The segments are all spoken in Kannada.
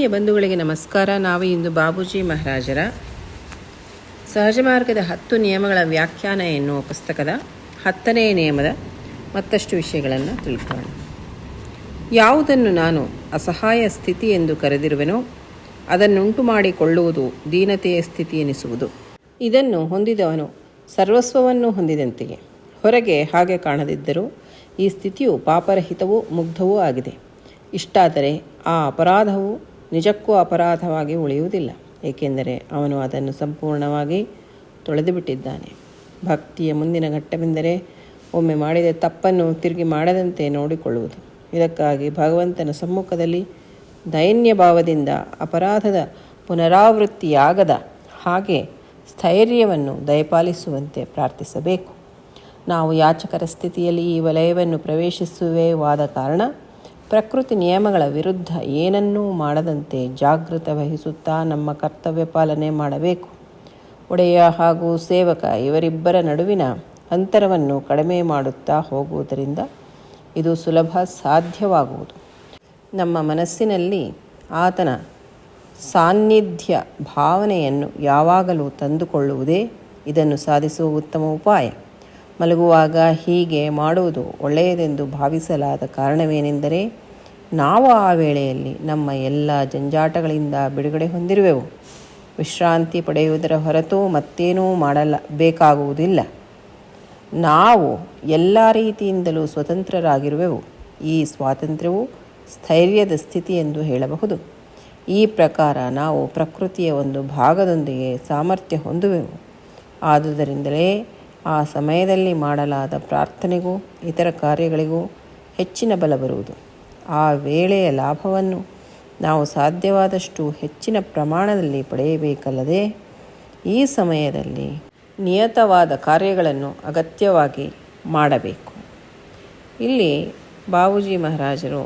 ಆತ್ಮೀಯ ಬಂಧುಗಳಿಗೆ ನಮಸ್ಕಾರ. ನಾವು ಇಂದು ಬಾಬೂಜಿ ಮಹಾರಾಜರ ಸಹಜ ಮಾರ್ಗದ 10 ನಿಯಮಗಳ ವ್ಯಾಖ್ಯಾನ ಎನ್ನುವ ಪುಸ್ತಕದ 10ನೇ ನಿಯಮದ ಮತ್ತಷ್ಟು ವಿಷಯಗಳನ್ನು ತಿಳ್ಕೊಳ್ಳೋಣ. ಯಾವುದನ್ನು ನಾನು ಅಸಹಾಯ ಸ್ಥಿತಿ ಎಂದು ಕರೆದಿರುವೆನೋ ಅದನ್ನುಂಟು ಮಾಡಿಕೊಳ್ಳುವುದು ದೀನತೆಯ ಸ್ಥಿತಿ ಎನಿಸುವುದು. ಇದನ್ನು ಹೊಂದಿದವನು ಸರ್ವಸ್ವವನ್ನು ಹೊಂದಿದಂತೆಯೇ. ಹೊರಗೆ ಹಾಗೆ ಕಾಣದಿದ್ದರೂ ಈ ಸ್ಥಿತಿಯು ಪಾಪರಹಿತವೂ ಮುಗ್ಧವೂ ಆಗಿದೆ. ಇಷ್ಟಾದರೆ ಆ ಅಪರಾಧವು ನಿಜಕ್ಕೂ ಅಪರಾಧವಾಗಿ ಉಳಿಯುವುದಿಲ್ಲ, ಏಕೆಂದರೆ ಅವನು ಅದನ್ನು ಸಂಪೂರ್ಣವಾಗಿ ತೊಳೆದು ಬಿಟ್ಟಿದ್ದಾನೆ. ಭಕ್ತಿಯ ಮುಂದಿನ ಘಟ್ಟವೆಂದರೆ ಒಮ್ಮೆ ಮಾಡಿದ ತಪ್ಪನ್ನು ತಿರುಗಿ ಮಾಡದಂತೆ ನೋಡಿಕೊಳ್ಳುವುದು. ಇದಕ್ಕಾಗಿ ಭಗವಂತನ ಸಮ್ಮುಖದಲ್ಲಿ ದೈನ್ಯ ಭಾವದಿಂದ ಅಪರಾಧದ ಪುನರಾವೃತ್ತಿಯಾಗದ ಹಾಗೆ ಸ್ಥೈರ್ಯವನ್ನು ದಯಪಾಲಿಸುವಂತೆ ಪ್ರಾರ್ಥಿಸಬೇಕು. ನಾವು ಯಾಚಕರ ಸ್ಥಿತಿಯಲ್ಲಿ ಈ ವಲಯವನ್ನು ಪ್ರವೇಶಿಸುವೆವಾದ ಕಾರಣ ಪ್ರಕೃತಿ ನಿಯಮಗಳ ವಿರುದ್ಧ ಏನನ್ನೂ ಮಾಡದಂತೆ ಜಾಗೃತ ವಹಿಸುತ್ತಾ ನಮ್ಮ ಕರ್ತವ್ಯ ಪಾಲನೆ ಮಾಡಬೇಕು. ಒಡೆಯ ಹಾಗೂ ಸೇವಕ ಇವರಿಬ್ಬರ ನಡುವಿನ ಅಂತರವನ್ನು ಕಡಿಮೆ ಮಾಡುತ್ತಾ ಹೋಗುವುದರಿಂದ ಇದು ಸುಲಭ ಸಾಧ್ಯವಾಗುವುದು. ನಮ್ಮ ಮನಸ್ಸಿನಲ್ಲಿ ಆತನ ಸಾನ್ನಿಧ್ಯ ಭಾವನೆಯನ್ನು ಯಾವಾಗಲೂ ತಂದುಕೊಳ್ಳುವುದೇ ಇದನ್ನು ಸಾಧಿಸುವ ಉತ್ತಮ ಉಪಾಯ. ಮಲಗುವಾಗ ಹೀಗೆ ಮಾಡುವುದು ಒಳ್ಳೆಯದೆಂದು ಭಾವಿಸಲಾದ ಕಾರಣವೇನೆಂದರೆ ನಾವು ಆ ವೇಳೆಯಲ್ಲಿ ನಮ್ಮ ಎಲ್ಲ ಜಂಜಾಟಗಳಿಂದ ಬಿಡುಗಡೆ ಹೊಂದಿರುವೆವು. ವಿಶ್ರಾಂತಿ ಪಡೆಯುವುದರ ಹೊರತು ಮತ್ತೇನೂ ಮಾಡಬೇಕಾಗುವುದಿಲ್ಲ. ನಾವು ಎಲ್ಲ ರೀತಿಯಿಂದಲೂ ಸ್ವತಂತ್ರರಾಗಿರುವೆವು. ಈ ಸ್ವಾತಂತ್ರ್ಯವು ಸ್ಥೈರ್ಯದ ಸ್ಥಿತಿ ಎಂದು ಹೇಳಬಹುದು. ಈ ಪ್ರಕಾರ ನಾವು ಪ್ರಕೃತಿಯ ಒಂದು ಭಾಗದೊಂದಿಗೆ ಸಾಮರ್ಥ್ಯ ಹೊಂದುವೆವು. ಆದುದರಿಂದಲೇ ಆ ಸಮಯದಲ್ಲಿ ಮಾಡಲಾದ ಪ್ರಾರ್ಥನೆಗೂ ಇತರ ಕಾರ್ಯಗಳಿಗೂ ಹೆಚ್ಚಿನ ಬಲ ಬರುವುದು. ಆ ವೇಳೆಯ ಲಾಭವನ್ನು ನಾವು ಸಾಧ್ಯವಾದಷ್ಟು ಹೆಚ್ಚಿನ ಪ್ರಮಾಣದಲ್ಲಿ ಪಡೆಯಬೇಕಲ್ಲದೆ ಈ ಸಮಯದಲ್ಲಿ ನಿಯತವಾದ ಕಾರ್ಯಗಳನ್ನು ಅಗತ್ಯವಾಗಿ ಮಾಡಬೇಕು. ಇಲ್ಲಿ ಬಾಬೂಜಿ ಮಹಾರಾಜರು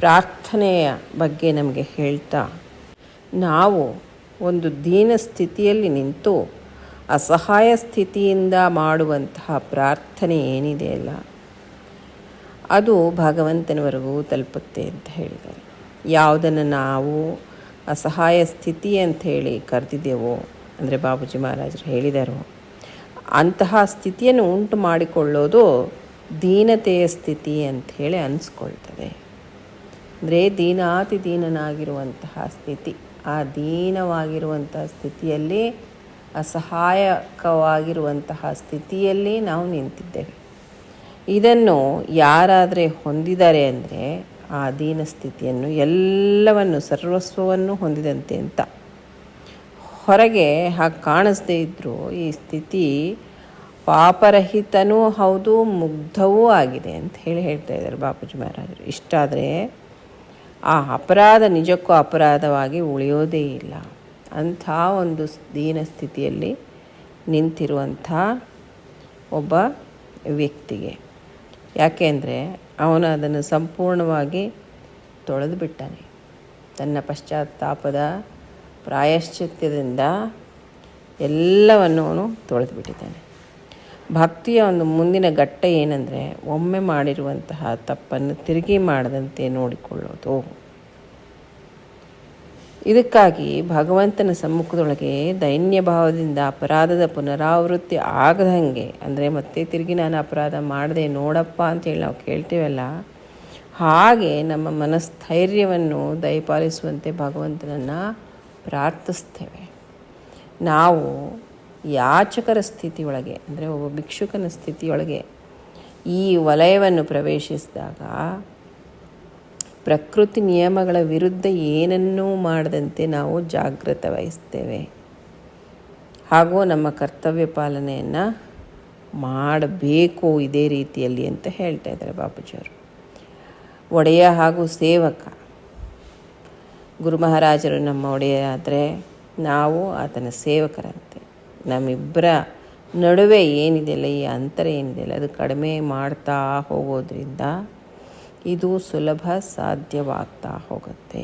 ಪ್ರಾರ್ಥನೆಯ ಬಗ್ಗೆ ನಮಗೆ ಹೇಳ್ತಾ, ನಾವು ಒಂದು ದೀನ ಸ್ಥಿತಿಯಲ್ಲಿ ನಿಂತು ಅಸಹಾಯ ಸ್ಥಿತಿಯಿಂದ ಮಾಡುವಂತಹ ಪ್ರಾರ್ಥನೆ ಏನಿದೆಯಲ್ಲ, ಅದು ಭಗವಂತನವರೆಗೂ ತಲುಪುತ್ತೆ ಅಂತ ಹೇಳಿದ್ದಾರೆ. ಯಾವುದನ್ನು ನಾವು ಅಸಹಾಯ ಸ್ಥಿತಿ ಅಂಥೇಳಿ ಕರೆದಿದ್ದೇವೋ, ಅಂದರೆ ಬಾಬೂಜಿ ಮಹಾರಾಜರು ಹೇಳಿದಾರೋ, ಅಂತಹ ಸ್ಥಿತಿಯನ್ನು ಉಂಟು ಮಾಡಿಕೊಳ್ಳೋದು ದೀನತೆಯ ಸ್ಥಿತಿ ಅಂಥೇಳಿ ಅನಿಸ್ಕೊಳ್ತದೆ. ಅಂದರೆ ದೀನಾತಿ ದೀನನಾಗಿರುವಂತಹ ಸ್ಥಿತಿ. ಆ ದೀನವಾಗಿರುವಂತಹ ಸ್ಥಿತಿಯಲ್ಲಿ, ಅಸಹಾಯಕವಾಗಿರುವಂತಹ ಸ್ಥಿತಿಯಲ್ಲಿ ನಾವು ನಿಂತಿದ್ದೇವೆ. ಇದನ್ನು ಯಾರಾದರೆ ಹೊಂದಿದ್ದಾರೆ ಅಂದರೆ ಆ ದೀನ ಸ್ಥಿತಿಯನ್ನು, ಎಲ್ಲವನ್ನು ಸರ್ವಸ್ವವನ್ನು ಹೊಂದಿದಂತೆ ಅಂತ. ಹೊರಗೆ ಹಾಗೆ ಕಾಣಿಸದೇ ಇದ್ದರೂ ಈ ಸ್ಥಿತಿ ಪಾಪರಹಿತನೂ ಹೌದು, ಮುಗ್ಧವೂ ಆಗಿದೆ ಅಂತ ಹೇಳ್ತಾ ಇದ್ದಾರೆ ಬಾಬೂಜಿ ಮಹಾರಾಜರು. ಇಷ್ಟಾದರೆ ಆ ಅಪರಾಧ ನಿಜಕ್ಕೂ ಅಪರಾಧವಾಗಿ ಉಳಿಯೋದೇ ಇಲ್ಲ. ಅಂಥ ಒಂದು ದೀನ ಸ್ಥಿತಿಯಲ್ಲಿ ನಿಂತಿರುವಂಥ ಒಬ್ಬ ವ್ಯಕ್ತಿಗೆ, ಯಾಕೆಂದರೆ ಅವನು ಅದನ್ನು ಸಂಪೂರ್ಣವಾಗಿ ತೊಳೆದು ಬಿಟ್ಟಾನೆ. ತನ್ನ ಪಶ್ಚಾತ್ತಾಪದ ಪ್ರಾಯಶ್ಚಿತ್ಯದಿಂದ ಎಲ್ಲವನ್ನು ಅವನು ತೊಳೆದು ಬಿಟ್ಟಿದ್ದಾನೆ. ಭಕ್ತಿಯ ಒಂದು ಮುಂದಿನ ಘಟ್ಟ ಏನಂದರೆ ಒಮ್ಮೆ ಮಾಡಿರುವಂತಹ ತಪ್ಪನ್ನು ತಿರುಗಿ ಮಾಡದಂತೆ ನೋಡಿಕೊಳ್ಳೋದು. ಇದಕ್ಕಾಗಿ ಭಗವಂತನ ಸಮ್ಮುಖದೊಳಗೆ ದೈನ್ಯ ಭಾವದಿಂದ ಅಪರಾಧದ ಪುನರಾವೃತ್ತಿ ಆಗದಂಗೆ, ಅಂದರೆ ಮತ್ತೆ ತಿರುಗಿ ನಾನು ಅಪರಾಧ ಮಾಡದೆ ನೋಡಪ್ಪ ಅಂತೇಳಿ ನಾವು ಕೇಳ್ತೀವಲ್ಲ, ಹಾಗೆ ನಮ್ಮ ಮನಸ್ಥೈರ್ಯವನ್ನು ದಯಪಾಲಿಸುವಂತೆ ಭಗವಂತನನ್ನು ಪ್ರಾರ್ಥಿಸ್ತೇವೆ. ನಾವು ಯಾಚಕರ ಸ್ಥಿತಿಯೊಳಗೆ, ಅಂದರೆ ಒಬ್ಬ ಭಿಕ್ಷುಕನ ಸ್ಥಿತಿಯೊಳಗೆ ಈ ವಲಯವನ್ನು ಪ್ರವೇಶಿಸಿದಾಗ ಪ್ರಕೃತಿ ನಿಯಮಗಳ ವಿರುದ್ಧ ಏನನ್ನೂ ಮಾಡದಂತೆ ನಾವು ಜಾಗೃತ ವಹಿಸ್ತೇವೆ. ಹಾಗೂ ನಮ್ಮ ಕರ್ತವ್ಯ ಪಾಲನೆಯನ್ನು ಮಾಡಬೇಕು ಇದೇ ರೀತಿಯಲ್ಲಿ ಅಂತ ಹೇಳ್ತಾ ಇದ್ದಾರೆ ಬಾಬೂಜಿಯವರು. ಒಡೆಯ ಹಾಗೂ ಸೇವಕ, ಗುರು ಮಹಾರಾಜರು ನಮ್ಮ ಒಡೆಯ ಆದರೆ ನಾವು ಆತನ ಸೇವಕರಂತೆ. ನಮ್ಮಿಬ್ಬರ ನಡುವೆ ಏನಿದೆಯಲ್ಲ, ಈ ಅಂತರ ಏನಿದೆಯಲ್ಲ, ಅದು ಕಡಿಮೆ ಮಾಡ್ತಾ ಹೋಗೋದ್ರಿಂದ ಇದು ಸುಲಭ ಸಾಧ್ಯವಾಗ್ತಾ ಹೋಗುತ್ತೆ.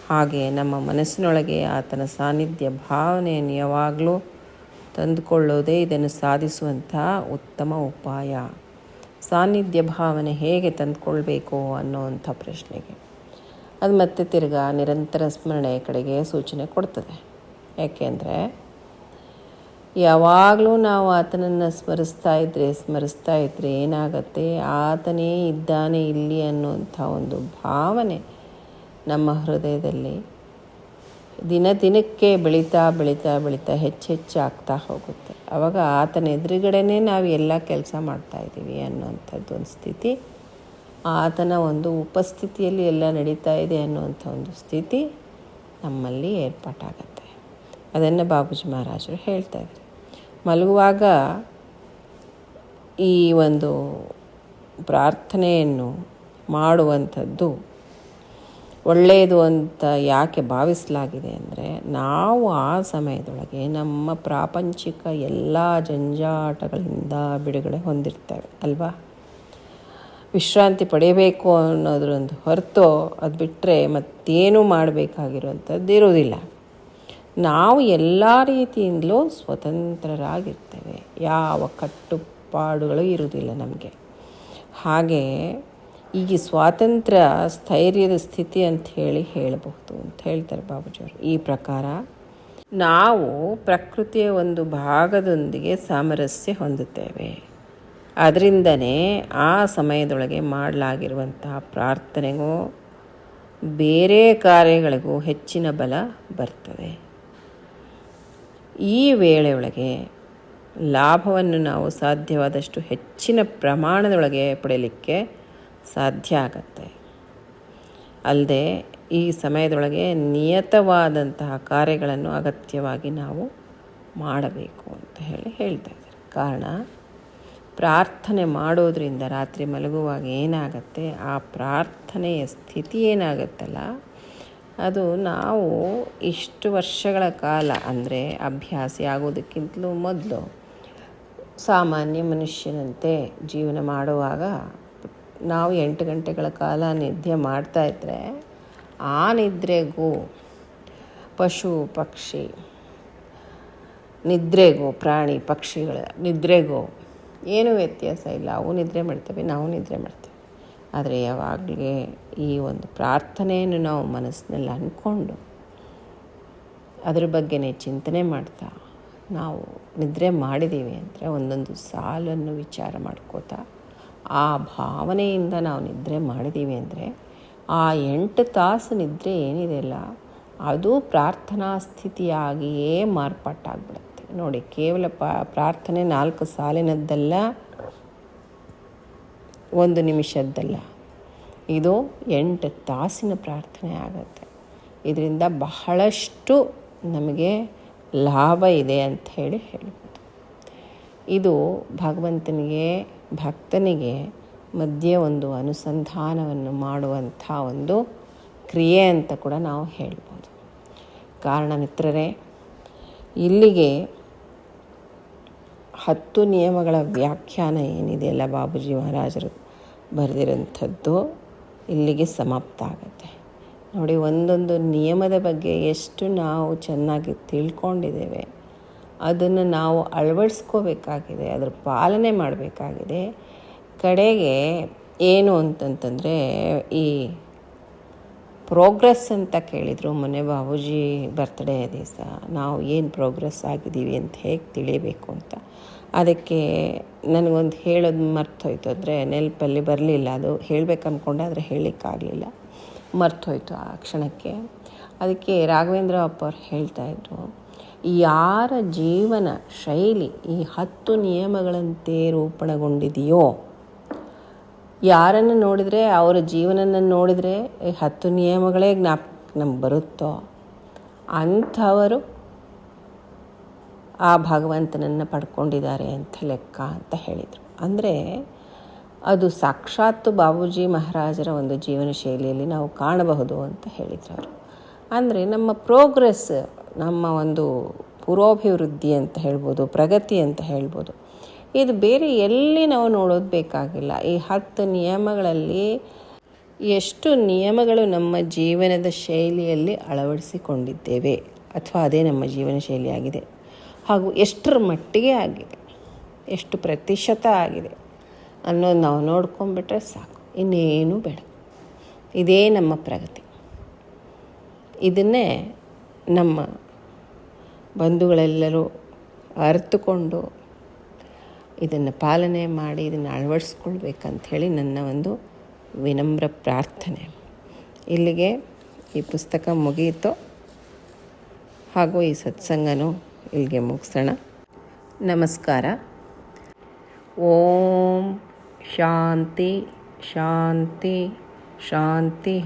ಹಾಗೆ ನಮ್ಮ ಮನಸ್ಸಿನೊಳಗೆ ಆತನ ಸಾನ್ನಿಧ್ಯ ಭಾವನೆಯನ್ನು ಯಾವಾಗಲೂ ತಂದುಕೊಳ್ಳೋದೇ ಇದನ್ನು ಸಾಧಿಸುವಂಥ ಉತ್ತಮ ಉಪಾಯ. ಸಾನ್ನಿಧ್ಯ ಭಾವನೆ ಹೇಗೆ ತಂದುಕೊಳ್ಬೇಕು ಅನ್ನೋವಂಥ ಪ್ರಶ್ನೆಗೆ ಅದು ಮತ್ತೆ ತಿರ್ಗಾ ನಿರಂತರ ಸ್ಮರಣೆ ಕಡೆಗೆ ಸೂಚನೆ ಕೊಡ್ತದೆ. ಯಾಕೆಂದರೆ ಯಾವಾಗಲೂ ನಾವು ಆತನನ್ನು ಸ್ಮರಿಸ್ತಾ ಇದ್ದರೆ ಏನಾಗುತ್ತೆ, ಆತನೇ ಇದ್ದಾನೆ ಇಲ್ಲಿ ಅನ್ನುವಂಥ ಒಂದು ಭಾವನೆ ನಮ್ಮ ಹೃದಯದಲ್ಲಿ ದಿನಕ್ಕೆ ಬೆಳೀತಾ ಹೆಚ್ಚಾಗ್ತಾ ಹೋಗುತ್ತೆ. ಆವಾಗ ಆತನ ಎದುರುಗಡೆನೇ ನಾವು ಎಲ್ಲ ಕೆಲಸ ಮಾಡ್ತಾಯಿದ್ದೀವಿ ಅನ್ನುವಂಥದ್ದು ಒಂದು ಸ್ಥಿತಿ, ಆತನ ಒಂದು ಉಪಸ್ಥಿತಿಯಲ್ಲಿ ಎಲ್ಲ ನಡೀತಾ ಇದೆ ಅನ್ನುವಂಥ ಒಂದು ಸ್ಥಿತಿ ನಮ್ಮಲ್ಲಿ ಏರ್ಪಾಟಾಗತ್ತೆ. ಅದನ್ನು ಬಾಬೂಜಿ ಮಹಾರಾಜರು ಹೇಳ್ತಾಯಿದ್ರು. ಮಲಗುವಾಗ ಈ ಒಂದು ಪ್ರಾರ್ಥನೆಯನ್ನು ಮಾಡುವಂಥದ್ದು ಒಳ್ಳೆಯದು ಅಂತ ಯಾಕೆ ಭಾವಿಸಲಾಗಿದೆ ಅಂದರೆ, ನಾವು ಆ ಸಮಯದೊಳಗೆ ನಮ್ಮ ಪ್ರಾಪಂಚಿಕ ಎಲ್ಲ ಜಂಜಾಟಗಳಿಂದ ಬಿಡುಗಡೆ ಹೊಂದಿರ್ತೇವೆ ಅಲ್ವಾ. ವಿಶ್ರಾಂತಿ ಪಡೆಯಬೇಕು ಅನ್ನೋದ್ರೊಂದು ಹೊರತು ಅದು ಬಿಟ್ಟರೆ ಮತ್ತೇನೂ ಮಾಡಬೇಕಾಗಿರುವಂಥದ್ದು ಇರೋದಿಲ್ಲ. ನಾವು ಎಲ್ಲ ರೀತಿಯಿಂದಲೂ ಸ್ವತಂತ್ರರಾಗಿರ್ತೇವೆ, ಯಾವ ಕಟ್ಟುಪಾಡುಗಳು ಇರುವುದಿಲ್ಲ ನಮಗೆ. ಹಾಗೆ ಈಗ ಸ್ವಾತಂತ್ರ್ಯ ಸ್ಥೈರ್ಯದ ಸ್ಥಿತಿ ಅಂತ ಹೇಳಬಹುದು ಅಂತ ಹೇಳ್ತಾರೆ ಬಾಬೂಜಿಯವರು. ಈ ಪ್ರಕಾರ ನಾವು ಪ್ರಕೃತಿಯ ಒಂದು ಭಾಗದೊಂದಿಗೆ ಸಾಮರಸ್ಯ ಹೊಂದುತ್ತೇವೆ. ಅದರಿಂದನೇ ಆ ಸಮಯದೊಳಗೆ ಮಾಡಲಾಗಿರುವಂತಹ ಪ್ರಾರ್ಥನೆಗೂ ಬೇರೆ ಕಾರ್ಯಗಳಿಗೂ ಹೆಚ್ಚಿನ ಬಲ ಬರ್ತದೆ. ಈ ವೇಳೆಯೊಳಗೆ ಲಾಭವನ್ನು ನಾವು ಸಾಧ್ಯವಾದಷ್ಟು ಹೆಚ್ಚಿನ ಪ್ರಮಾಣದೊಳಗೆ ಪಡೆಯಲಿಕ್ಕೆ ಸಾಧ್ಯ ಆಗತ್ತೆ. ಅಲ್ಲದೆ ಈ ಸಮಯದೊಳಗೆ ನಿಯತವಾದಂತಹ ಕಾರ್ಯಗಳನ್ನು ಅಗತ್ಯವಾಗಿ ನಾವು ಮಾಡಬೇಕು ಅಂತ ಹೇಳ್ತಾ ಇದ್ದಾರೆ. ಕಾರಣ, ಪ್ರಾರ್ಥನೆ ಮಾಡೋದ್ರಿಂದ ರಾತ್ರಿ ಮಲಗುವಾಗ ಏನಾಗತ್ತೆ, ಆ ಪ್ರಾರ್ಥನೆಯ ಸ್ಥಿತಿ ಏನಾಗತ್ತಲ್ಲ, ಅದು ನಾವು ಇಷ್ಟು ವರ್ಷಗಳ ಕಾಲ ಅಂದರೆ ಅಭ್ಯಾಸಿ ಆಗೋದಕ್ಕಿಂತಲೂ ಮೊದಲು ಸಾಮಾನ್ಯ ಮನುಷ್ಯನಂತೆ ಜೀವನ ಮಾಡುವಾಗ ನಾವು 8 ಗಂಟೆಗಳ ಕಾಲ ನಿದ್ದೆ ಮಾಡ್ತಾಯಿದ್ರೆ ಆ ನಿದ್ರೆಗೂ ಪಶು ಪಕ್ಷಿ ನಿದ್ರೆಗೂ ಪ್ರಾಣಿ ಪಕ್ಷಿಗಳ ನಿದ್ರೆಗೂ ಏನೂ ವ್ಯತ್ಯಾಸ ಇಲ್ಲ. ಅವು ನಿದ್ರೆ ಮಾಡ್ತವೆ, ನಾವು ನಿದ್ರೆ ಮಾಡ್ತೇವೆ. ಆದರೆ ಯಾವಾಗಲೇ ಈ ಒಂದು ಪ್ರಾರ್ಥನೆಯನ್ನು ನಾವು ಮನಸ್ಸಿನಲ್ಲಿ ಅಂದ್ಕೊಂಡು ಅದ್ರ ಬಗ್ಗೆನೇ ಚಿಂತನೆ ಮಾಡ್ತಾ ನಾವು ನಿದ್ರೆ ಮಾಡಿದ್ದೀವಿ ಅಂದರೆ ಒಂದೊಂದು ಸಾಲನ್ನು ವಿಚಾರ ಮಾಡ್ಕೋತಾ ಆ ಭಾವನೆಯಿಂದ ನಾವು ನಿದ್ರೆ ಮಾಡಿದ್ದೀವಿ ಅಂದರೆ ಆ 8 ತಾಸು ನಿದ್ರೆ ಏನಿದೆಯಲ್ಲ ಅದು ಪ್ರಾರ್ಥನಾ ಸ್ಥಿತಿಯಾಗಿಯೇ ಮಾರ್ಪಾಟಾಗ್ಬಿಡುತ್ತೆ. ನೋಡಿ, ಕೇವಲ ಪ್ರಾರ್ಥನೆ 4 ಸಾಲಿನದ್ದಲ್ಲ, 1 ನಿಮಿಷದ್ದಲ್ಲ, ಇದು 8 ತಾಸಿನ ಪ್ರಾರ್ಥನೆ ಆಗುತ್ತೆ. ಇದರಿಂದ ಬಹಳಷ್ಟು ನಮಗೆ ಲಾಭ ಇದೆ ಅಂತ ಹೇಳ್ಬೋದು. ಇದು ಭಗವಂತನಿಗೆ ಭಕ್ತನಿಗೆ ಮಧ್ಯೆ ಒಂದು ಅನುಸಂಧಾನವನ್ನು ಮಾಡುವಂಥ ಒಂದು ಕ್ರಿಯೆ ಅಂತ ಕೂಡ ನಾವು ಹೇಳ್ಬೋದು. ಕಾರಣ ಮಿತ್ರರೇ, ಇಲ್ಲಿಗೆ 10 ನಿಯಮಗಳ ವ್ಯಾಖ್ಯಾನ ಏನಿದೆಯಲ್ಲ ಬಾಬೂಜಿ ಮಹಾರಾಜರು ಬರೆದಿರೋಂಥದ್ದು ಇಲ್ಲಿಗೆ ಸಮಾಪ್ತ ಆಗುತ್ತೆ. ನೋಡಿ, ಒಂದೊಂದು ನಿಯಮದ ಬಗ್ಗೆ ಎಷ್ಟು ನಾವು ಚೆನ್ನಾಗಿ ತಿಳ್ಕೊಂಡಿದ್ದೇವೆ, ಅದನ್ನು ನಾವು ಅಳವಡಿಸ್ಕೋಬೇಕಾಗಿದೆ, ಅದರ ಪಾಲನೆ ಮಾಡಬೇಕಾಗಿದೆ. ಕಡೆಗೆ ಏನು ಅಂತಂತಂದರೆ, ಈ ಪ್ರೋಗ್ರೆಸ್ ಅಂತ ಕೇಳಿದರು ಮೊನ್ನೆ ಬಾಬೂಜಿ ಬರ್ತ್ಡೇ ದಿವಸ, ನಾವು ಏನು ಪ್ರೋಗ್ರೆಸ್ ಆಗಿದ್ದೀವಿ ಅಂತ ಹೇಗೆ ತಿಳಿಯಬೇಕು ಅಂತ. ಅದಕ್ಕೆ ನನಗೊಂದು ಹೇಳೋದು ಮರ್ತೋಯ್ತು, ಅಂದರೆ ನೆನಪಲ್ಲಿ ಬರಲಿಲ್ಲ. ಅದು ಹೇಳಬೇಕು ಅಂದ್ಕೊಂಡೆ, ಆದರೆ ಹೇಳಲಿಕ್ಕಾಗಲಿಲ್ಲ, ಮರ್ತೋಯ್ತು ಆ ಕ್ಷಣಕ್ಕೆ. ಅದಕ್ಕೆ ರಾಘವೇಂದ್ರ ಅಪ್ಪವ್ರು ಹೇಳ್ತಾಯಿದ್ರು, ಯಾರ ಜೀವನ ಶೈಲಿ ಈ 10 ನಿಯಮಗಳಂತೆ ರೂಪಣಗೊಂಡಿದೆಯೋ, ಯಾರನ್ನು ನೋಡಿದರೆ ಅವರ ಜೀವನನ ನೋಡಿದರೆ ಈ 10 ನಿಯಮಗಳೇ ನಮ್ಗೆ ಬರುತ್ತೋ ಅಂಥವರು ಆ ಭಗವಂತನನ್ನು ಪಡ್ಕೊಂಡಿದ್ದಾರೆ ಅಂತ ಲೆಕ್ಕ ಅಂತ ಹೇಳಿದರು. ಅಂದರೆ ಅದು ಸಾಕ್ಷಾತ್ತು ಬಾಬೂಜಿ ಮಹಾರಾಜರ ಒಂದು ಜೀವನ ಶೈಲಿಯಲ್ಲಿ ನಾವು ಕಾಣಬಹುದು ಅಂತ ಹೇಳಿದರು ಅವರು. ಅಂದರೆ ನಮ್ಮ ಪ್ರೋಗ್ರೆಸ್, ನಮ್ಮ ಒಂದು ಪುರೋಭಿವೃದ್ಧಿ ಅಂತ ಹೇಳ್ಬೋದು, ಪ್ರಗತಿ ಅಂತ ಹೇಳ್ಬೋದು, ಇದು ಬೇರೆ ಎಲ್ಲಿ ನಾವು ನೋಡೋದು ಬೇಕಾಗಿಲ್ಲ. ಈ 10 ನಿಯಮಗಳಲ್ಲಿ ಎಷ್ಟು ನಿಯಮಗಳು ನಮ್ಮ ಜೀವನದ ಶೈಲಿಯಲ್ಲಿ ಅಳವಡಿಸಿಕೊಂಡಿದ್ದೇವೆ, ಅಥವಾ ಅದೇ ನಮ್ಮ ಜೀವನ ಶೈಲಿಯಾಗಿದೆ, ಹಾಗೂ ಎಷ್ಟರ ಮಟ್ಟಿಗೆ ಆಗಿದೆ, ಎಷ್ಟು ಪ್ರತಿಶತ ಆಗಿದೆ ಅನ್ನೋದು ನಾವು ನೋಡ್ಕೊಂಡ್ಬಿಟ್ರೆ ಸಾಕು, ಇನ್ನೇನು ಬೇಡ. ಇದೇ ನಮ್ಮ ಪ್ರಗತಿ. ಇದನ್ನೇ ನಮ್ಮ ಬಂಧುಗಳೆಲ್ಲರೂ ಅರಿತುಕೊಂಡು ಇದನ್ನು ಪಾಲನೆ ಮಾಡಿ ಇದನ್ನು ಅಳವಡಿಸ್ಕೊಳ್ಬೇಕಂಥೇಳಿ ನನ್ನ ಒಂದು ವಿನಮ್ರ ಪ್ರಾರ್ಥನೆ. ಇಲ್ಲಿಗೆ ಈ ಪುಸ್ತಕ ಮುಗಿಯಿತು, ಹಾಗೂ ಈ ಸತ್ಸಂಗನೂ ಇಲ್ಲಿಗೆ ಮುಗಿಸೋಣ. ನಮಸ್ಕಾರ. ಓಂ ಶಾಂತಿ ಶಾಂತಿ ಶಾಂತಿ.